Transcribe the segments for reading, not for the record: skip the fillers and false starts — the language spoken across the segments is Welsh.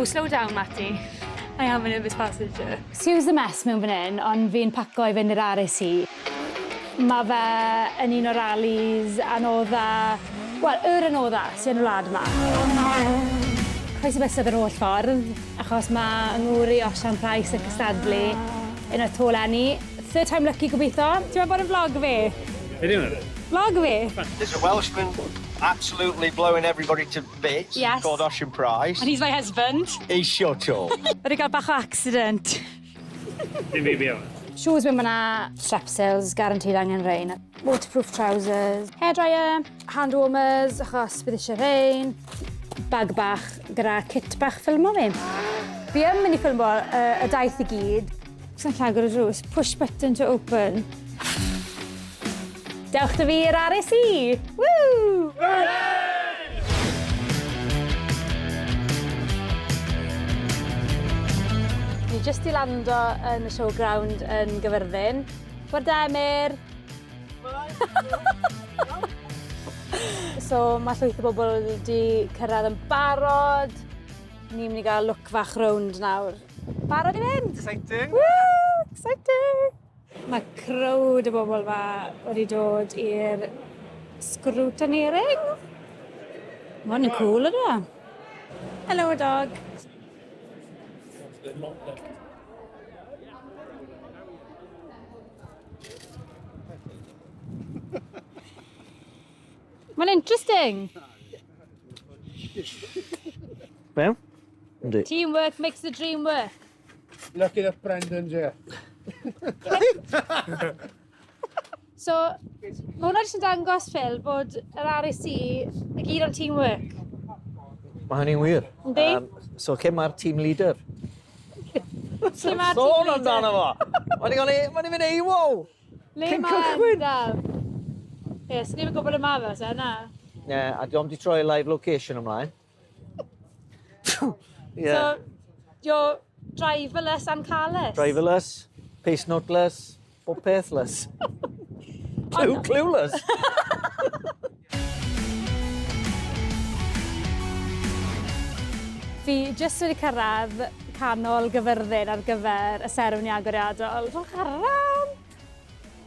slow down, Matty. I am a nervous passenger. Excuse the mess mewn fan hyn, ond fi'n paco I fynd i'r RAC. Mae fe yn un o'r rallies anodda... Wel, anodda sy'n wlad yma. Croeso bysedd yr holl ffordd, achos mae ngwri Osian Pryce yn cystadlu un o'r to lenni. Third time lucky gobeithio. Ti'n bod yn vlog fi? Byddwn. Vlog fi? There's a Welshman absolutely blowing everybody to bits. Yes. Called Osian Pryce. And he's my husband. He's shut up. Wedi cael bach o accident. Dim fi fi o'n. Shoes mewn fyna, strepsils, guaranteed angen rein. Waterproof trousers, hairdryer, hand warmers, achos bydd eisiau rein. Bag bach gyda kit bach ffilmo fi. Fi yn mynd I ffilmo y daith I gyd. Sa'n llagor y drws, push button to open. Dewch dy fi i'r RAC! Woo! Ni jyst I lando yn y showground yn Gyfyrddin. Bwrdemir! So mae llwyth o bobl wedi cyrraedd yn barod. Ni'n mynd I gael look fach rownd nawr. Barod I fynd! Exciting! Woo! Exciting! Mae crowd o bobl fa wedi dod i'r scrutineering. Mae hwn yn cool ydw. Hello, dog. Mae'n interesting. Mewn? Yndi. Teamwork makes the dream work. Lucky that Brendan's here. So, mae hwnna jyst yn dangos, Phil, bod yr RAC y gyd am teamwork. Mae hynny'n wir. Yndi? So, lle mae'r team leader? Lle mae'r Sôn team amdano leader? fo! Mae'n mynd EWO! Le Cyn mae cychwyn. Endaf? Ie, sy'n ni'n gwybod y ma fe, se, na? Ie, a diolch di troi live location ymlaen. Ie. So, you're driverless and carless? Driverless, pace noteless, bopethless. Clueless. Fi jyst wedi cyrraedd canol Gyfyrddin ar gyfer y seremoni agoriadol. Rhowch aram!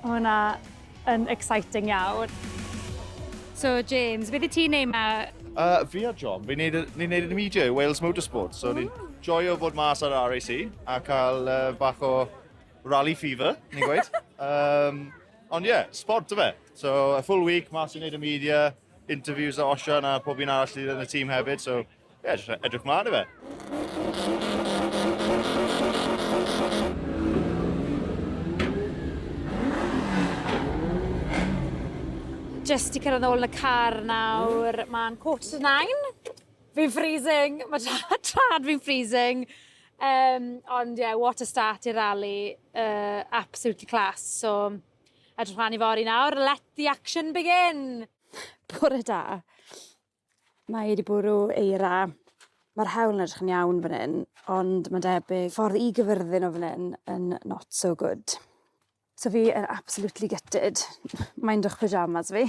O hwnna yn exciting iawn. So, James, beth I ti'n neud ma? Fi a John, ni'n neud yn y media, Wales Motorsport, so ni'n joio bod mas ar RAC a cael bach o rally fever, ni'n gweud. Ond ie, sport y fe. So, a full week mas i neud y media, interviews a Osian a pob un arall yn y tîm hefyd, so ie, jyst edrych mlaen I fe. Just I cyrraedd ôl yn y car nawr. Mae'n 9:15. Fi'n freezing. Mae trad fi'n freezing. Ond yeah, what a start i'r rally. Absolutely class. So, edrych mlaen I fori nawr. Let the action begin. Bore da. Mae wedi bwrw eira. Mae'r hawl yn edrych yn iawn fan hyn, ond mae debyg ffordd I Gyfyrddin o fan hyn yn not so good. So fi yn absolutely gutted. Mae'n dych pyjamas fi.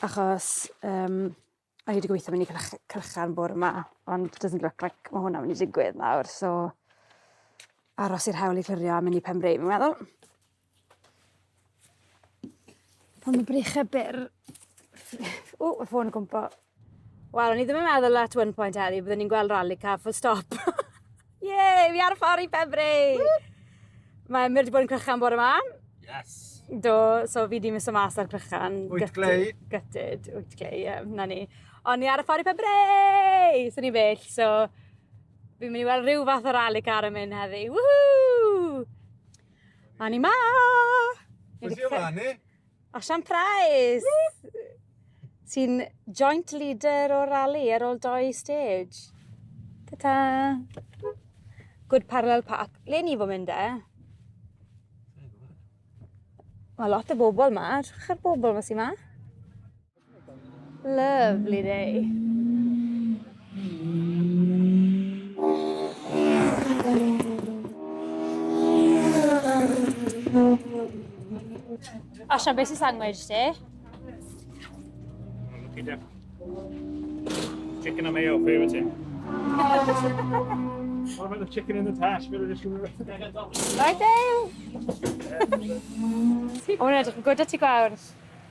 Achos I wedi gweithio mynd I cylchan bore yma, ond it doesn't look like mae hwnna mynd I digwydd nawr. So aros i'r hawl I clirio a mynd I pen brif, fi'n meddwl. Pan mae breichau byr... O, y ffôn yn gwmpo. Wel, o'n I ddim yn meddwl at one point heddi, byddwn ni'n gweld rally car full stop. Yey, fi ar y ffordd I pen brif! Mae Emyr wedi bod yn crychan bore yma. Yes. Do, so fi di mis o mas ar crychan. Wyt glei. Gutted, wyt glei, na ni. Ond ni ar y ffordd I Penbrey! So ni bell, so fi'n mynd I weld rhyw fath o rally car yn mynd heddi. Woohoo! A ni ma! Pwy sy'n fan ni? Osian Pryce! Sy'n joint leader o rally ar ôl 2 stage. Ta-ta! Good parallel park. Le ni fo mynd Mae lot o bobl ma. Drwch bobl ma sy'n ma. Lovely day. Osian, beth sy'n sandwich ti? Chicken and mayo, favourite ti? What about the chicken in the tash? Right, Dale. O'n edrych yn gwrdd ti gwawr.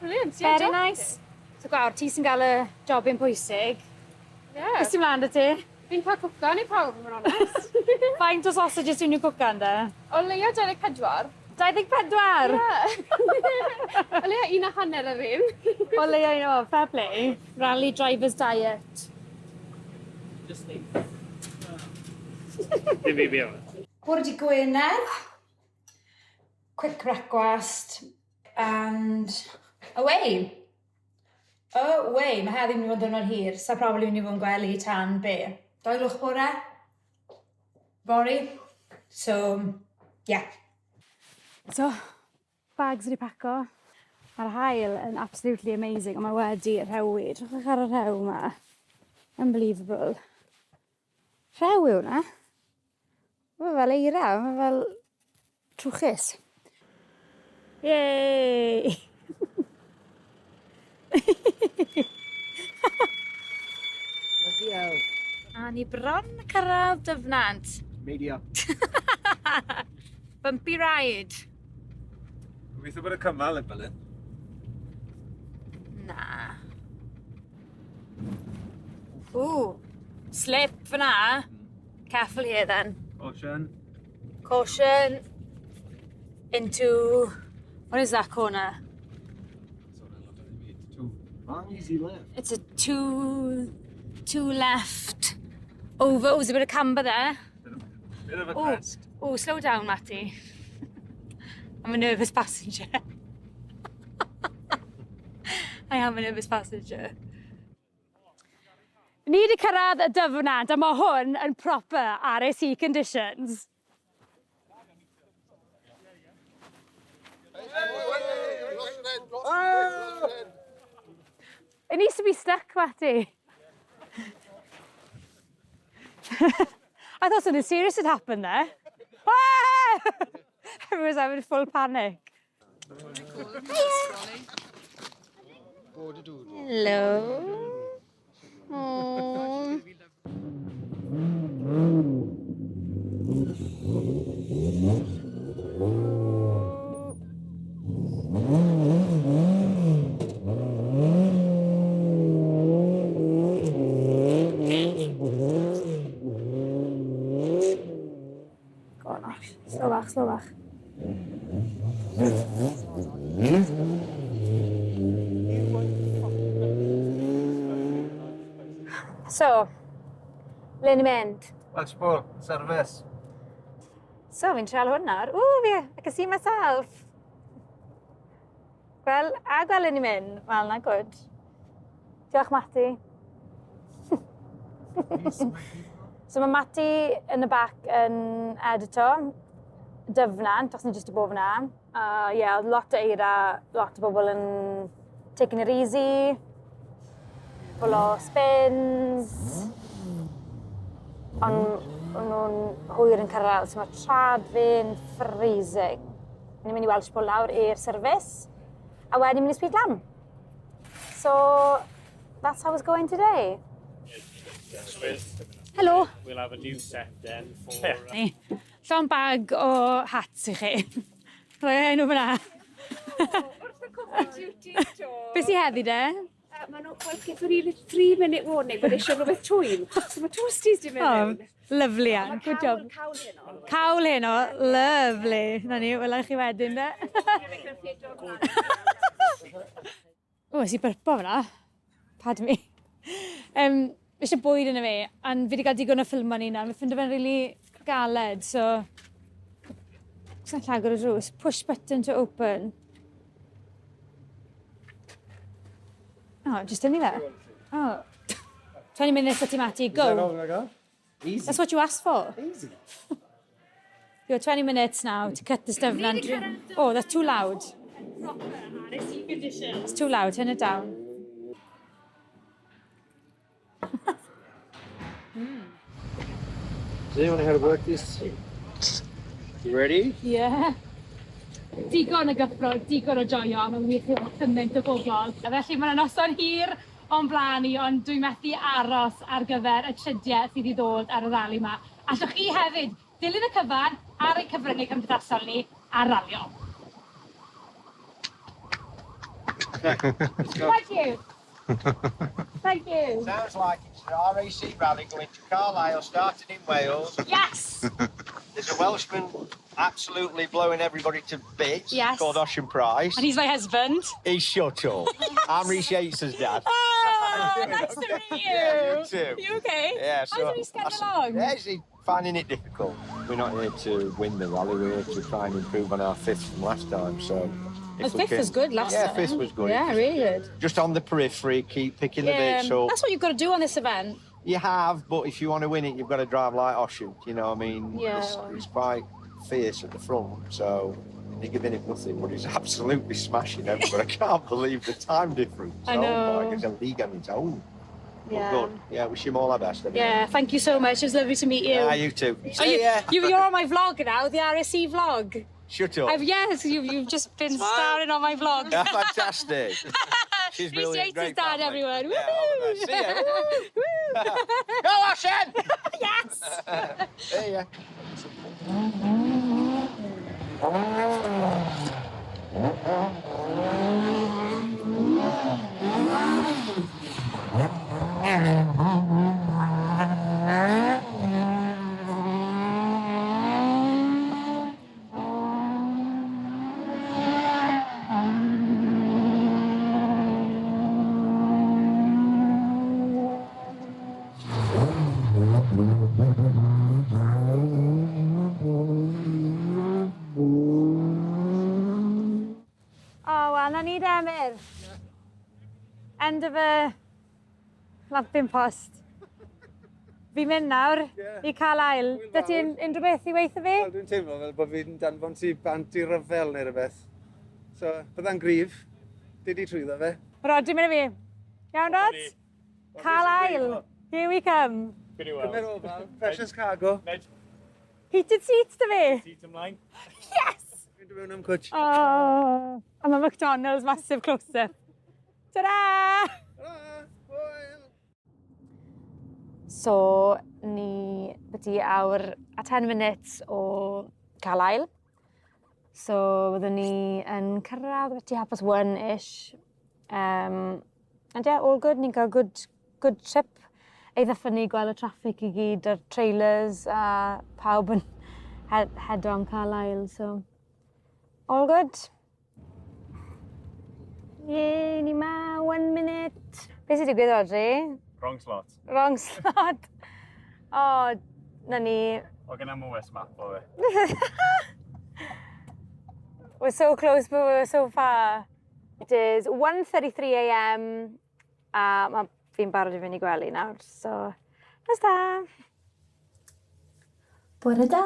Brilliant, Very nice. So gwawr, ti sy'n gael y job yn pwysig. Yeah. Beth sy'n mlaen dy ti? Fi'n cael cwcan i pawb, yn honest. Faint o sausages yw'n cwcan da? O leia 24. 24? O leia 1.5 ar un. O leia un o, fair play. Rally driver's diet. Dim fi am. Bore di Gwener. Quick breakfast. And away. Away. Mae heddiw mynd i fod yn ddiwrnod hir. Sa probably mynd i fod yn gwely tan be? 2 gloch bore? Bori. So, yeah. So, bags wedi paco. Mae'r haul yn absolutely amazing, ond mae wedi rhewi. Drwch ar y rhew yma. Unbelievable. Rhew yw na. Mae fel eira, mae fel trwchus. Yay! A ni bron cyrraedd dyfnant. Media. Bumpy ride. Gobeithio bod y cymal yn Byddwn. Na. Ooh, slip fyna. Careful here then. Osian. Caution. Into, what is that corner? Easy left. It's a two left. Over, oh, there's a bit of camber there. Bit of a Oh, crest. oh, slow down, Matty. I'm a nervous passenger. I am a nervous passenger. Ni wedi cyrraedd y dyfnant, a mae hwn yn proper RAC conditions. It needs to be stuck, Matty. I thought something serious had happened there. Everyone was having a full panic. Hello. Aww. Gosh, slow back. So, le ni mynd? Expo, service. So, fi'n trial hwn nawr. I can see myself. Wel, le ni mynd? Wel, na, good. Diolch, Matty. So, mae Matty yn y bac yn editor. Dyfnant, os ni jyst i bob yna. Lot o eira, lot o bobl yn taking it easy. Full o spins. Ond nhw'n hwyr yn cyrraedd, so mae trad fi'n freezing. Ni'n mynd i weld sbwl lawr i'r service, a wedyn mynd i speed lam. So, that's how it's going today. Hello. We'll have a new set then for... Llon bag o hats i chi. Rhoi enw fyna. Wrth y cwpl duties, to. Beth sy'n heddi de? Maen nhw, wel, gyda ni 3-minute warning bod eisiau rhywbeth twyn. So mae toasties di mynd. Lyfli Ann, good job. Cawl heno. Cawl heno, lyfli. Na ni, wela chi wedyn de. O, ys i byrpo fyna. Pardon me. Eisiau bwyd yna fi, a fi wedi cael digon o ffilm o'n un, a ffindo fe'n really galed, so... Sa'n llagor y drws. Push button to open. Oh, just only there. Oh. 20 minutes at Timati, go. Easy. That's what you asked for. Easy. You got 20 minutes now to cut the stuff. Oh, that's too loud. It's too loud, turn it down. Does anyone know how to work this? You ready? Yeah. Digon o gyffro, digon o joio, a mae'n wych i fod cymaint o bobl. A felly mae'n noson hir o'n blaen i, ond dwi'n methu aros ar gyfer y trydiau sydd i ddod ar y rali yma. Allwch chi hefyd dilyn y cyfan ar ein cyfryngau cymdeithasol ni a ralio. Thank you. Thank you. Sounds like it's an RAC rally going to Carlisle, starting in Wales. Yes. There's a Welshman absolutely blowing everybody to bits, Yes. called Osian Pryce. And he's my husband. He's shut up. I'm Rhys Yates's dad. Oh, nice to meet you. Yeah, you too. You okay? Yeah, so How's he getting along? Yeah, is he finding it difficult? We're not here to win the rally, we're here to try and improve on our fifth from last time, so... The fifth was good last Yeah, time. fifth was good. Yeah, really good. Just on the periphery, keep picking the Yeah, bits up. that's what you've got to do on this event. You have, but if you want to win it, you've got to drive like Osian, you know what I mean? Yeah. He's quite fierce at the front, so you're giving him nothing, but he's absolutely smashing everybody. I can't believe the time difference. I know. Oh my, it's a league on its own. Yeah. But good. Yeah, wish him all our best. Anyway. Yeah, thank you so much. It was lovely to meet you. Yeah, you too. Oh, See ya. you're on my vlog now, the RSC vlog. Shut up. Yes, you've just been starring on my vlog. Yeah, fantastic. She's Rhys brilliant. Yates' Great dad, family. everyone. Yeah, all the best. See ya. Woo! Go, Osian! Yes! See ya. Oh, wel, na ni Emyr. End of a lamping post. Fi'n mynd nawr i cael ail. Da ti'n unrhyw beth i weithio fi? Wel, dwi'n teimlo fel bod fi'n danfon ti bant i ryfel neu rhywbeth. So, bydda'n gryf. Didi trwyddo fe. Rod, dwi'n mynd i fi. Iawn, Rod? Cael ail. Here we come. Pretty well. Cymer ofal, precious cargo. Heated seats da fi. Seat ymlaen. Yes! Dwi'n dod mewn am cwtch. Oh, a mae McDonald's massive close-up. Ta-da! So, ni byddu awr a 10 minutes o cael ail. So, byddwn ni yn cyrraedd byddu hapus 1-ish. And yeah, all good. Ni'n cael good trip. Eitha ffynnu gweld y traffic i gyd, yr trailers a pawb yn hedo am cael ail. So, all good. Ie, ni ma, 1 minute. Be sy'n digwydd, Audrey? Wrong slot. Wrong slot. O, na ni. O gyda mwys map o fe. We're so close, but we're so far. It is 1:33 AM. A mae fi'n barod i fynd i gwely nawr, so... Nos da! Bore da!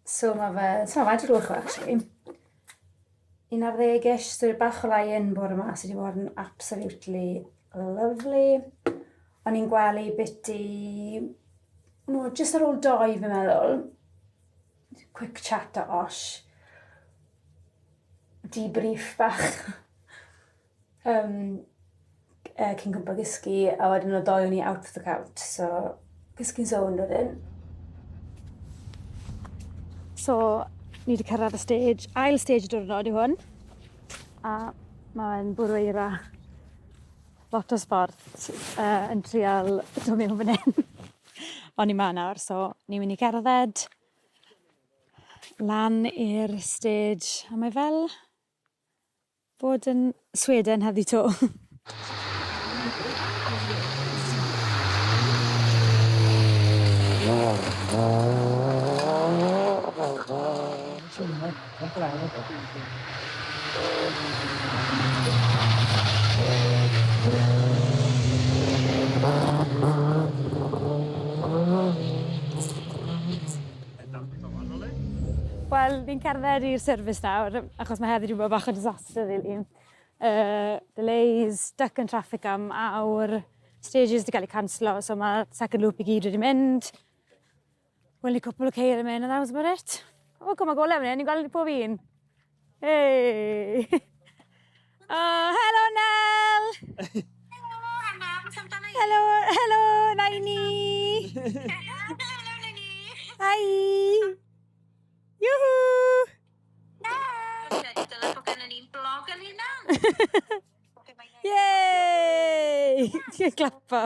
So mae faint o glwch o, actually. 11-ish, so bach o lion bore yma sydd wedi bod yn absolutely lovely. O'n i'n gwely biti... No, just ar ôl 2 fi'n meddwl. Quick chat o Osh. Debrief bach. Cyn gwmpa gysgu, a wedyn o 2 o'n i out of the count, so gysgu'n zone wedyn. So, ni wedi cyrraedd y stage, ail stage y diwrnod yw hwn. A mae'n bwrw eira lot o sport yn trial dod mewn fan hyn. O'n i ma nawr, so ni'n mynd i gerdded lan i'r stage. A mae fel bod yn Sweden heddi to. Wel, ni'n cerdded i'r service nawr, achos mae heddi wedi bod bach o disaster rili. Delays, stuck yn traffic am awr, stages wedi cael eu canslo, so mae second loop i gyd wedi mynd. Wel, ni cwpl o ceir yn mynd, and that was about it. O, cwm a gole fan hyn, ni'n gweld pob un. Hey! Oh, hello, Nel! Helo, helo, Naini. Hai. Yuhu. Dyla bod gennym ni'n blog yn hynna. Yay! Ti'n clapo.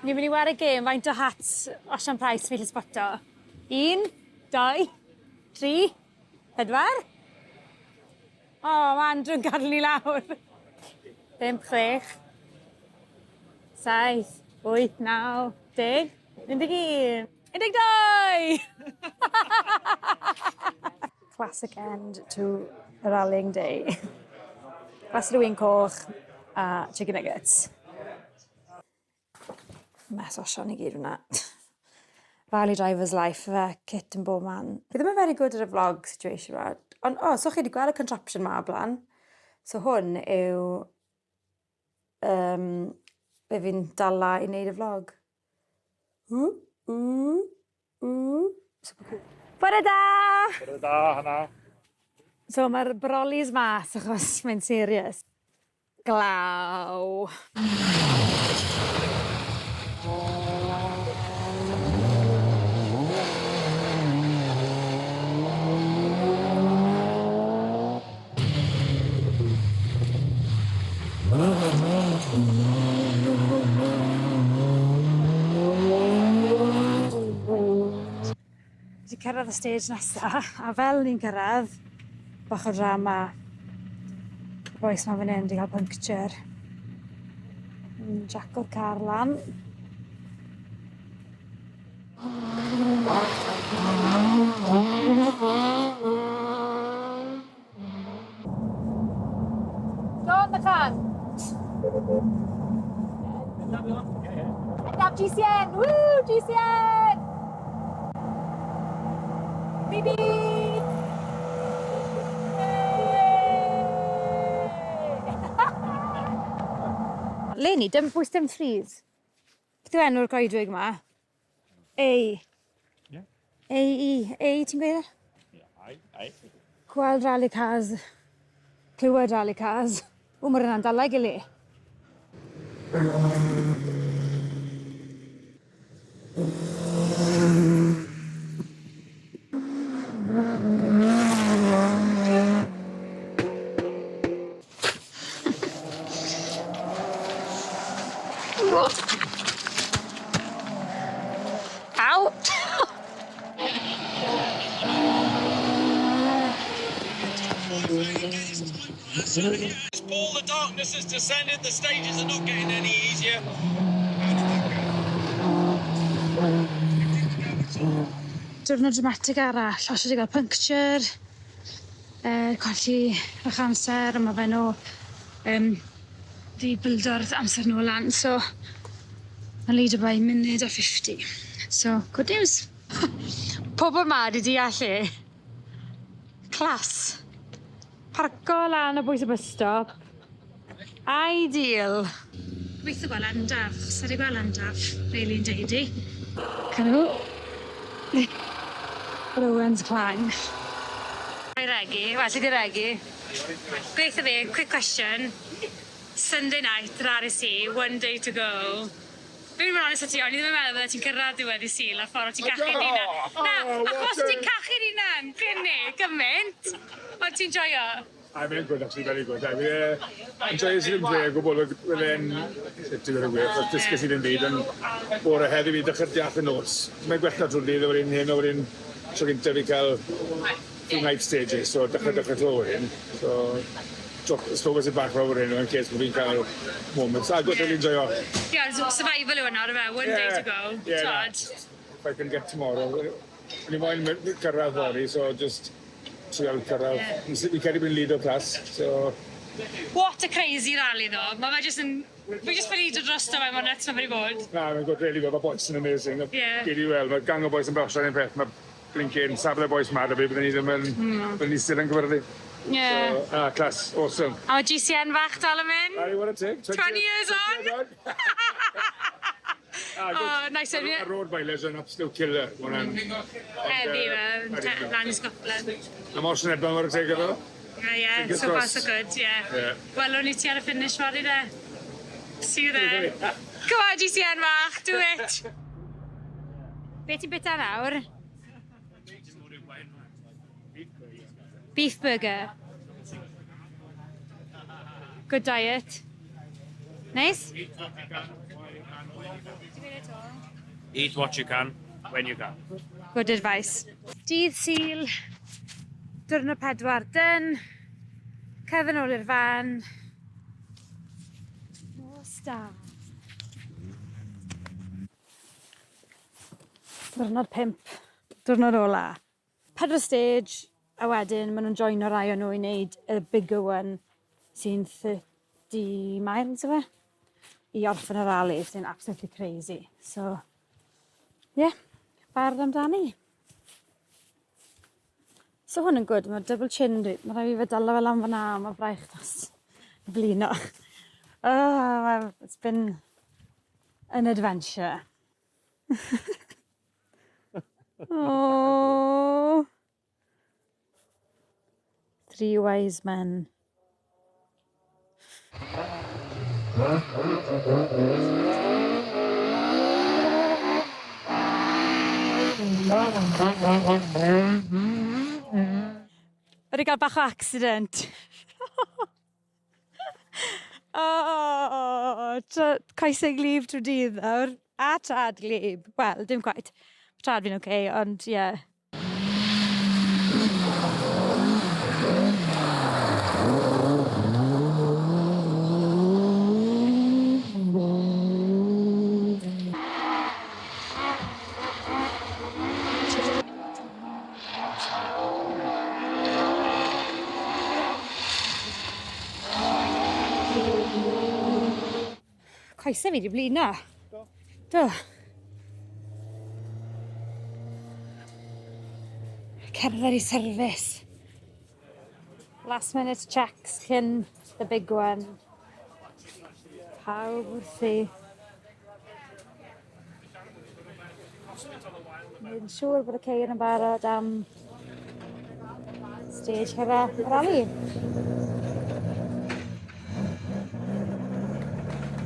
Ni'n mynd i wario gêm faint o hats Osian Pryce fi lle spoto. 1, 2, 3, 4. O, mae Andrew'n gadw ni lawr. 5, 6, 7, 8, 9, 10, 11, 12! Classic end to a rallying day. Glas rhywun coch a chicken nuggets. Mes Osian i gyd hwnna. Rally driver's life, kit yn bob man. Fi ddim yn very good at y vlog situation yma. Ond, so chi wedi gweld y contraption ma o blaen. So hwn yw be fi'n dala i wneud y vlog. Bore da! Bore da, Hana. So mae'r brolis mas achos mae'n serious. Glaw. Wedi cyrraedd y stage nesaf, a fel ni'n cyrraedd, bach o drama. Y boes ma fan hyn wedi cael puncture. Jack o'r car lan. Go on the can. Up GCN! Woo! GCN! Bibi! Leni, pwys dim freeze. Beth yw enw'r goedwig yma? A. Ie. A-E. A, ti'n gweud? Ai. Gweld rally cars. Clywed rally cars. O, mae'r yna'n dala gili. Ow! Paul, the darkness has descended, the stages are not getting any easier. Diwrnod dramatig arall, Osian wedi cael puncture, colli eich amser, a mae fe nhw di bildo'r amser nhw lan, so mae'n leader by munud a 50. So, good news. Pobl ma di deall e. Clas. Parco lan o bwys y bus stop. Ideal. Gweithio gweld andaf, os ydy gweld andaf, Rhaglen deud i. Canw. Rowan's clang. Rhoi regi, well, ti di regi. Gweithio fi, quick question. Sunday night, RAC, 1 day to go. Fi'n mynd honest o ti, ond i ddim yn meddwl bod ti'n cyrraedd diwedd i Sul a ffordd o ti'n cachu ni'n Na, achos ti'n cachu ni'n gynnu, gymaint. Ond ti'n joio? I'm very good, actually, very good. I'm enjoying sy'n ymdre, gwbl oedd e'n sut i'n gwir, achos dysgu sydd yn byd yn bore heddi fi dechrau deall y nos. Mae'n gwella drwy'r dydd o wedyn hyn o wedyn tro gyntaf fi cael few night stages, so dechrau to wedyn. So, drop the slowest it back over in case we've got moments. I've got to enjoy it. Yeah, survival yw hwnna, 1 day to go. Yeah, if I can get tomorrow. Ni moyn cyrraedd fory, so just trial cyrraedd. Fi cael ei mynd lead o class, so... What a crazy rally though. Mae fe jyst yn... Fi jyst wedi dod drosto fe, mae'n nuts mae'n wedi bod. Na, mae'n gwrdd really well, mae boys yn amazing. Yeah. Gyd i weld, mae gang o boys yn brasio un peth, mae blincyn, safle boys mad a fi, byddwn ni ddim yn... Byddwn ni still yn gyfyrdu. Yeah. So, class, awesome. A mae GCN fach dal yn mynd? I want to take 20 years on. Nice of you. A road mileage yn absolute killer. Heavy, lan i Scotland. I'm Osian Ebon o'r tegel o. Yeah, so far so good, yeah. Wel, o'n i ti ar y finish fory de? See you there. Come on, GCN Mark, do it. Be ti'n bita nawr? Beef burger. Good diet. Nice? Eat what you can, when you can. Good advice. Dydd Sul, diwrnod 4, dyn. Cyfan ôl i'r fan. Nos da. Diwrnod 5, diwrnod ola. 4 stage, a wedyn maen nhw'n joino rai o nhw i wneud y bigger one sy'n 30 miles o fe. I orffen y rallies, sy'n absolutely crazy. So, yeah, barod amdani. So hwn yn good, mae double chin dwi. Mae rhaid i fe dala fel am fyna, mae braich tas blino. Oh, it's been an adventure. Oh. 3 wise men. Wedi cael bach o accident. Coesau glib trwy dydd nawr. A trad glib. Wel, dim quite. Trad fi'n oce, ond ie. Yeah. Coesau fi di blino. Do. Cerdded i service. Last minute checks cyn the big one. Pawb wrthi. Mae'n siŵr bod y ceir yn barod am stage cyrraedd rally.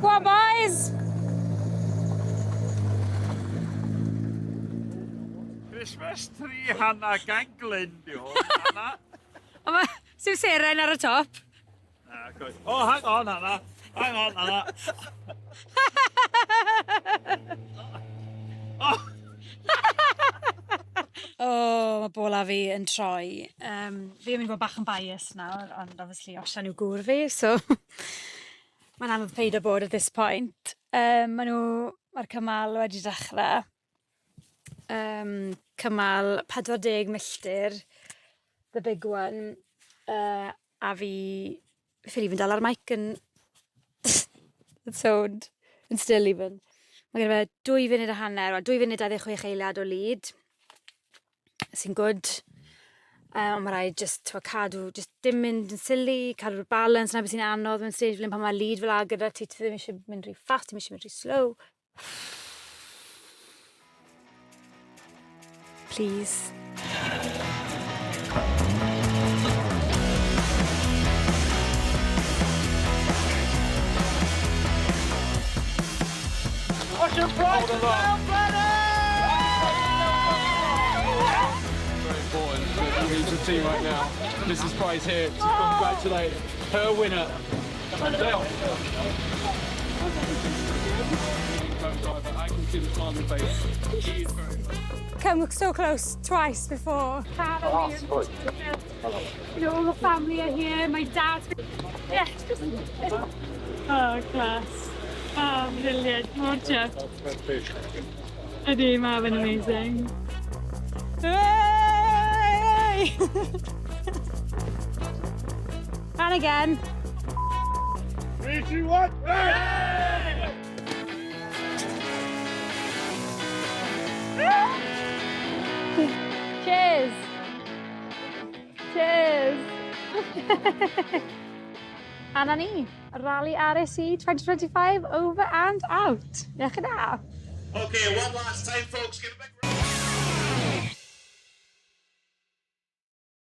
Go on, boys! Christmas tree Hana Rhaglen, di hwn, Hana. O, mae sy'n seren ar y top. Good. Oh, hang on, Hana. Hang on, Hana. O, mae bola fi yn troi. Fi yn mynd bod bach yn bias nawr, ond obviously Osian yw gŵr fi, so mae'n anodd peid o bod at this point. Mae'r cymal wedi dechrau. Cymal 40 milltir, the big one. A fi fi'n dal ar mic yn sound, yn still even. Mae gen i fe 2 funud a hanner, 2 funud 26 eiliad o lead. Sy'n good. Ond mae rhaid just cadw, dim mynd yn silly, cadw'r balance, na beth sy'n anodd mewn stage fel pan mae lead fel gyda ti ddim eisiau mynd rhy fast, ddim eisiau mynd rhy slow. Please. Osian Pryce is down, Very important to lead the team right now. Mrs. Pryce here to congratulate her winner, Dewch. I can see the smile on her face. She is very Come so close twice before. You know, all the family are here, my dad. Yeah, oh, class. Oh, brilliant. Watch out. Ydy, mae fe'n amazing. Hey! And again. 3, 2, 1, hey! Cheers! Cheers! A na ni, Rally RAC 2025 over and out. Diolch yn fawr. Okay, one last time, folks. Give a big round.